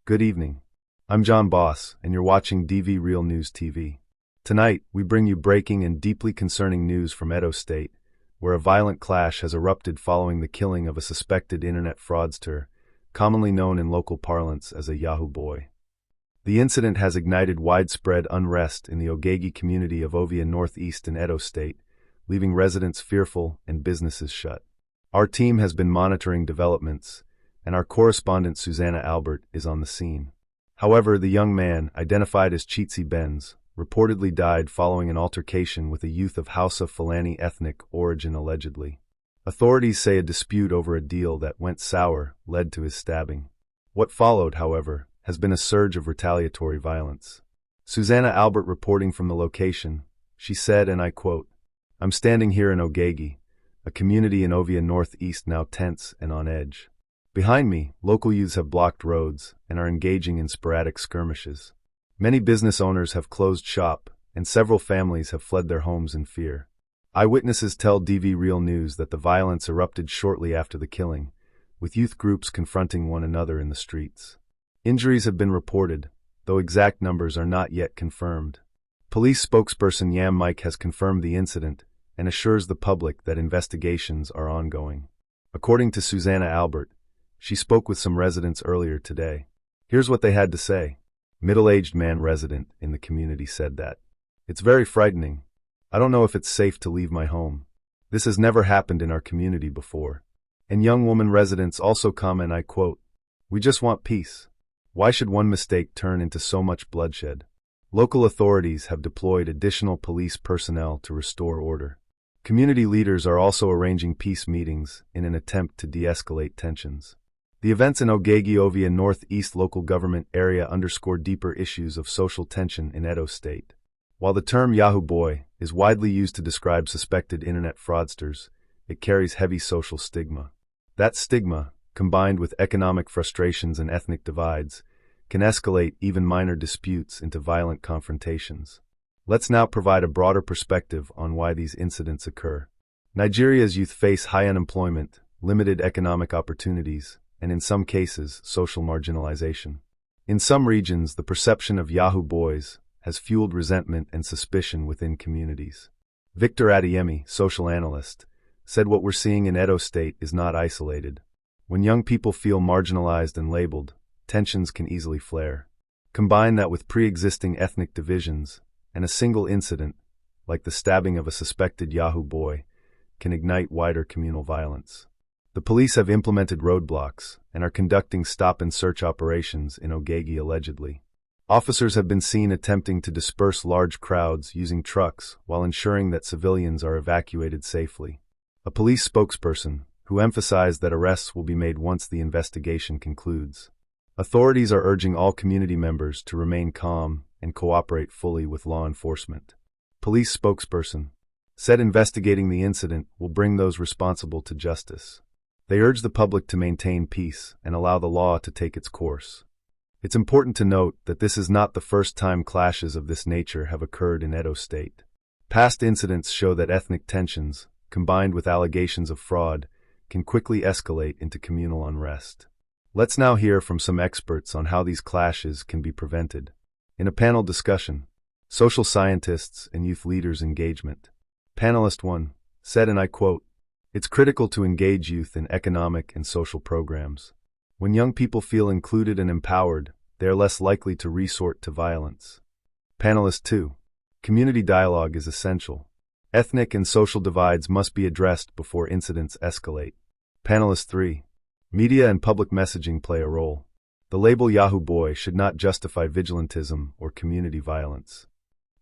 Good evening. I'm John Boss, and you're watching DV Real News TV. Tonight, we bring you breaking and deeply concerning news from Edo State, where a violent clash has erupted following the killing of a suspected internet fraudster, commonly known in local parlance as a Yahoo boy. The incident has ignited widespread unrest in the Ogheghe community of Ogheghe Northeast in Edo State, leaving residents fearful and businesses shut. Our team has been monitoring developments, and our correspondent Susanna Albert is on the scene. However, the young man, identified as Chitsi Benz, reportedly died following an altercation with a youth of Hausa Fulani ethnic origin allegedly. Authorities say a dispute over a deal that went sour led to his stabbing. What followed, however, has been a surge of retaliatory violence. Susanna Albert reporting from the location, she said, and I quote, "I'm standing here in Ogheghe, a community in Ogheghe Northeast now tense and on edge. Behind me, local youths have blocked roads and are engaging in sporadic skirmishes. Many business owners have closed shop, and several families have fled their homes in fear." Eyewitnesses tell DV Real News that the violence erupted shortly after the killing, with youth groups confronting one another in the streets. Injuries have been reported, though exact numbers are not yet confirmed. Police spokesperson Yam Mike has confirmed the incident and assures the public that investigations are ongoing. According to Susanna Albert, she spoke with some residents earlier today. Here's what they had to say. Middle-aged man resident in the community said that, "It's very frightening. I don't know if it's safe to leave my home. This has never happened in our community before." And young woman residents also comment, I quote, "We just want peace. Why should one mistake turn into so much bloodshed?" Local authorities have deployed additional police personnel to restore order. Community leaders are also arranging peace meetings in an attempt to de-escalate tensions. The events in Ogheghe Northeast local government area underscore deeper issues of social tension in Edo State. While the term Yahoo boy is widely used to describe suspected internet fraudsters, it carries heavy social stigma. That stigma, combined with economic frustrations and ethnic divides, can escalate even minor disputes into violent confrontations. Let's now provide a broader perspective on why these incidents occur. Nigeria's youth face high unemployment, limited economic opportunities, and in some cases, social marginalization. In some regions, the perception of Yahoo boys has fueled resentment and suspicion within communities. Victor Adeyemi, social analyst, said what we're seeing in Edo State is not isolated. When young people feel marginalized and labeled, tensions can easily flare. Combine that with pre-existing ethnic divisions, and a single incident, like the stabbing of a suspected Yahoo boy, can ignite wider communal violence. The police have implemented roadblocks and are conducting stop-and-search operations in Ogheghe allegedly. Officers have been seen attempting to disperse large crowds using trucks while ensuring that civilians are evacuated safely. A police spokesperson, who emphasized that arrests will be made once the investigation concludes. Authorities are urging all community members to remain calm and cooperate fully with law enforcement. Police spokesperson said investigating the incident will bring those responsible to justice. They urge the public to maintain peace and allow the law to take its course. It's important to note that this is not the first time clashes of this nature have occurred in Edo State. Past incidents show that ethnic tensions, combined with allegations of fraud, can quickly escalate into communal unrest. Let's now hear from some experts on how these clashes can be prevented. In a panel discussion, social scientists and youth leaders engagement. Panelist 1 said, and I quote, "It's critical to engage youth in economic and social programs. When young people feel included and empowered, they are less likely to resort to violence." Panelist 2, "Community dialogue is essential. Ethnic and social divides must be addressed before incidents escalate." Panelist 3, "Media and public messaging play a role. The label Yahoo boy should not justify vigilantism or community violence."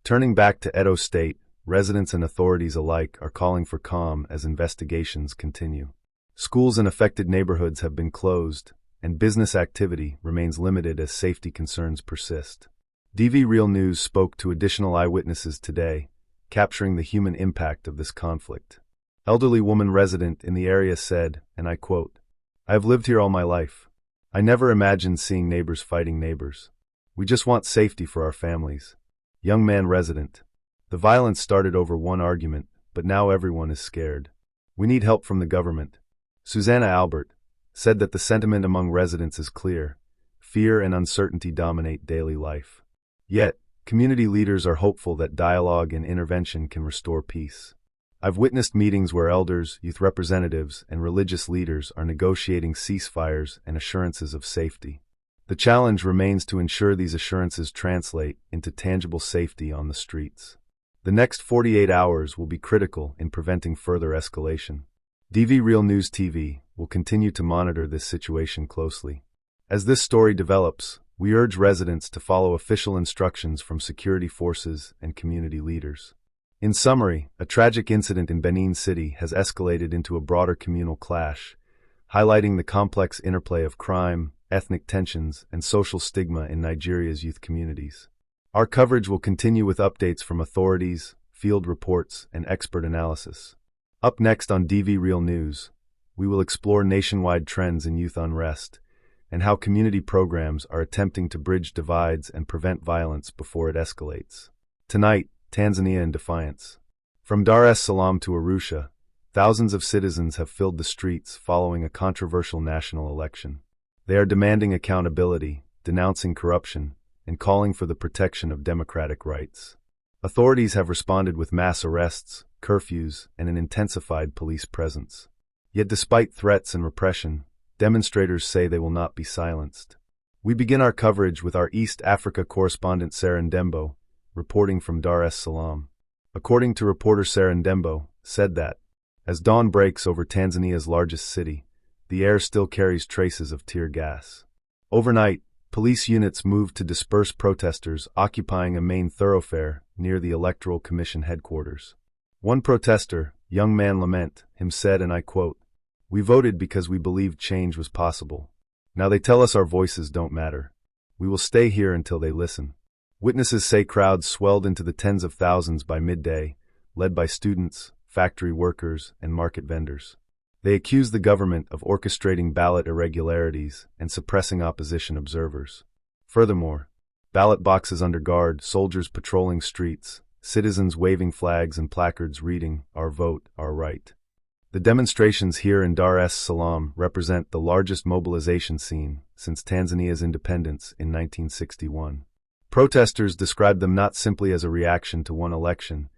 Turning back to Edo State, residents and authorities alike are calling for calm as investigations continue. Schools in affected neighborhoods have been closed, and business activity remains limited as safety concerns persist. DV Real News spoke to additional eyewitnesses today, capturing the human impact of this conflict. Elderly woman resident in the area said, and I quote, "I have lived here all my life. I never imagined seeing neighbors fighting neighbors. We just want safety for our families." Young man resident, "The violence started over one argument, but now everyone is scared. We need help from the government." Susanna Albert said that the sentiment among residents is clear. fear and uncertainty dominate daily life. Yet, community leaders are hopeful that dialogue and intervention can restore peace. I've witnessed meetings where elders, youth representatives, and religious leaders are negotiating ceasefires and assurances of safety. The challenge remains to ensure these assurances translate into tangible safety on the streets. The next 48 hours will be critical in preventing further escalation. DV Real News TV will continue to monitor this situation closely. As this story develops, we urge residents to follow official instructions from security forces and community leaders. In summary, a tragic incident in Benin City has escalated into a broader communal clash, highlighting the complex interplay of crime, ethnic tensions, and social stigma in Nigeria's youth communities. Our coverage will continue with updates from authorities, field reports, and expert analysis. Up next on DV Real News, we will explore nationwide trends in youth unrest and how community programs are attempting to bridge divides and prevent violence before it escalates. Tonight, Tanzania in defiance. From Dar es Salaam to Arusha, thousands of citizens have filled the streets following a controversial national election. They are demanding accountability, denouncing corruption, and calling for the protection of democratic rights. Authorities have responded with mass arrests, curfews, and an intensified police presence. Yet despite threats and repression, demonstrators say they will not be silenced. We begin our coverage with our East Africa correspondent Sarah Ndembo, reporting from Dar es Salaam. According to reporter Sarah Ndembo, said that, as dawn breaks over Tanzania's largest city, the air still carries traces of tear gas. Overnight, police units moved to disperse protesters occupying a main thoroughfare near the Electoral Commission headquarters. One protester, young man Lament, him said, and I quote, "We voted because we believed change was possible. Now they tell us our voices don't matter. We will stay here until they listen." Witnesses say crowds swelled into the tens of thousands by midday, led by students, factory workers, and market vendors. They accuse the government of orchestrating ballot irregularities and suppressing opposition observers. Furthermore, ballot boxes under guard, soldiers patrolling streets, citizens waving flags and placards reading, "Our vote, our right." The demonstrations here in Dar es Salaam represent the largest mobilization scene since Tanzania's independence in 1961. Protesters described them not simply as a reaction to one election,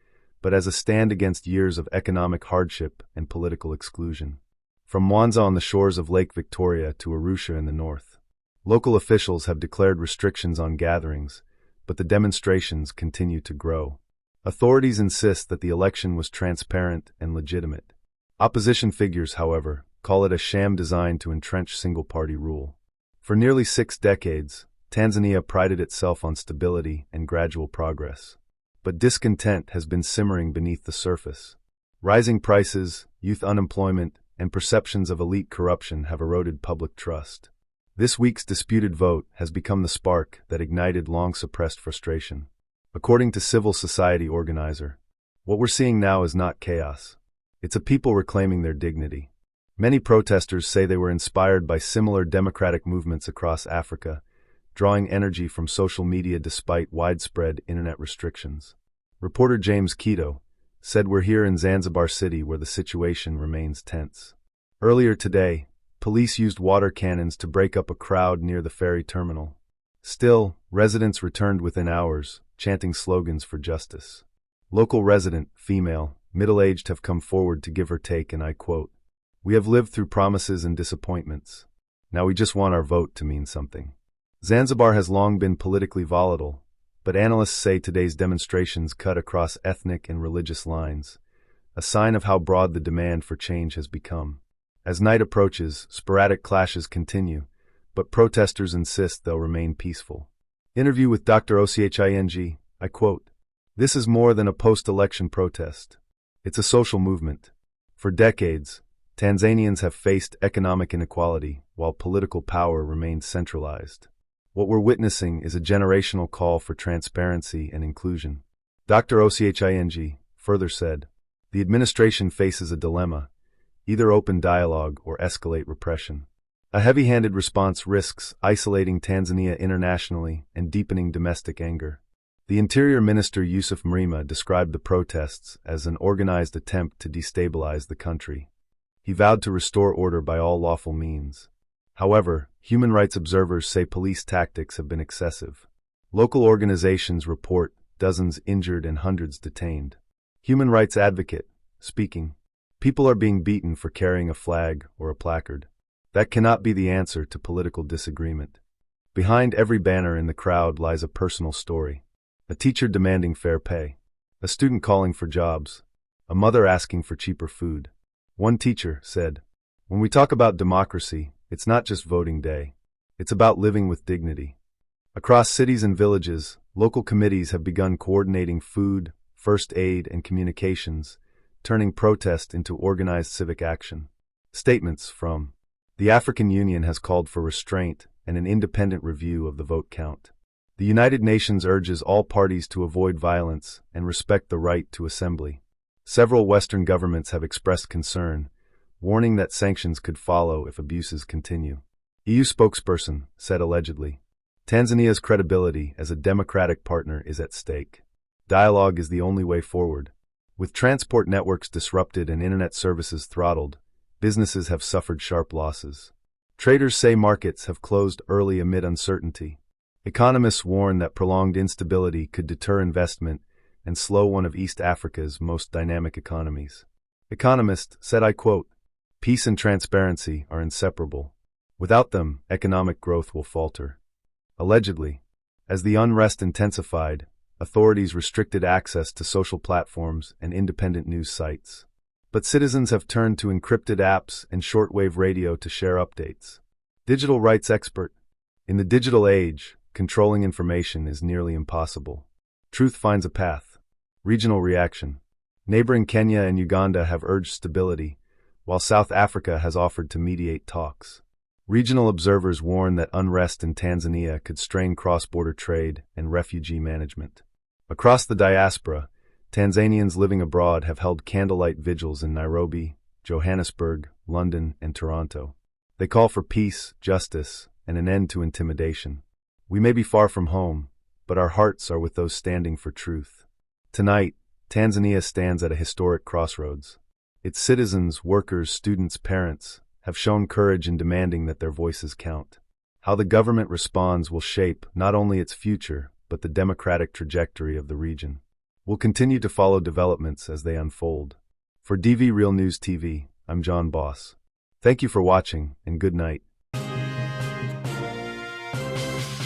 but as a stand against years of economic hardship and political exclusion. From Mwanza on the shores of Lake Victoria to Arusha in the north, local officials have declared restrictions on gatherings, but the demonstrations continue to grow. Authorities insist that the election was transparent and legitimate. Opposition figures, however, call it a sham designed to entrench single-party rule. For nearly 6 decades, Tanzania prided itself on stability and gradual progress. But discontent has been simmering beneath the surface. Rising prices, youth unemployment, and perceptions of elite corruption have eroded public trust. This week's disputed vote has become the spark that ignited long-suppressed frustration. According to civil society organizer, what we're seeing now is not chaos. It's a people reclaiming their dignity. Many protesters say they were inspired by similar democratic movements across Africa, drawing energy from social media despite widespread internet restrictions. Reporter James Kito said, "We're here in Zanzibar City where the situation remains tense." Earlier today, police used water cannons to break up a crowd near the ferry terminal. Still, residents returned within hours, chanting slogans for justice. Local resident, female, middle-aged, have come forward to give her take, and I quote, "We have lived through promises and disappointments. Now we just want our vote to mean something." Zanzibar has long been politically volatile, but analysts say today's demonstrations cut across ethnic and religious lines, a sign of how broad the demand for change has become. As night approaches, sporadic clashes continue, but protesters insist they'll remain peaceful. Interview with Dr. Ogheghe, I quote, "This is more than a post-election protest. It's a social movement. For decades, Tanzanians have faced economic inequality while political power remains centralized. What we're witnessing is a generational call for transparency and inclusion." Dr. Ogheghe further said, "The administration faces a dilemma: either open dialogue or escalate repression. A heavy-handed response risks isolating Tanzania internationally and deepening domestic anger." The Interior Minister Yusuf Mrema described the protests as an organized attempt to destabilize the country. He vowed to restore order by all lawful means. However, human rights observers say police tactics have been excessive. Local organizations report dozens injured and hundreds detained. Human rights advocate, speaking. People are being beaten for carrying a flag or a placard. That cannot be the answer to political disagreement. Behind every banner in the crowd lies a personal story. A teacher demanding fair pay. A student calling for jobs. A mother asking for cheaper food. One teacher said, "When we talk about democracy, it's not just voting day. It's about living with dignity." Across cities and villages, local committees have begun coordinating food, first aid, and communications, turning protest into organized civic action. Statements from the African Union has called for restraint and an independent review of the vote count. The United Nations urges all parties to avoid violence and respect the right to assembly. Several Western governments have expressed concern, warning that sanctions could follow if abuses continue. EU spokesperson said allegedly, Tanzania's credibility as a democratic partner is at stake. Dialogue is the only way forward. With transport networks disrupted and internet services throttled, businesses have suffered sharp losses. Traders say markets have closed early amid uncertainty. Economists warn that prolonged instability could deter investment and slow one of East Africa's most dynamic economies. Economist said, I quote, "Peace and transparency are inseparable. Without them, economic growth will falter." Allegedly, as the unrest intensified, authorities restricted access to social platforms and independent news sites. But citizens have turned to encrypted apps and shortwave radio to share updates. Digital rights expert. In the digital age, controlling information is nearly impossible. Truth finds a path. Regional reaction. Neighboring Kenya and Uganda have urged stability, while South Africa has offered to mediate talks. Regional observers warn that unrest in Tanzania could strain cross-border trade and refugee management. Across the diaspora, Tanzanians living abroad have held candlelight vigils in Nairobi, Johannesburg, London, and Toronto. They call for peace, justice, and an end to intimidation. We may be far from home, but our hearts are with those standing for truth. Tonight, Tanzania stands at a historic crossroads. Its citizens, workers, students, parents have shown courage in demanding that their voices count. How the government responds will shape not only its future, but the democratic trajectory of the region. We'll continue to follow developments as they unfold. For DV Real News TV, I'm John Boss. Thank you for watching, and good night.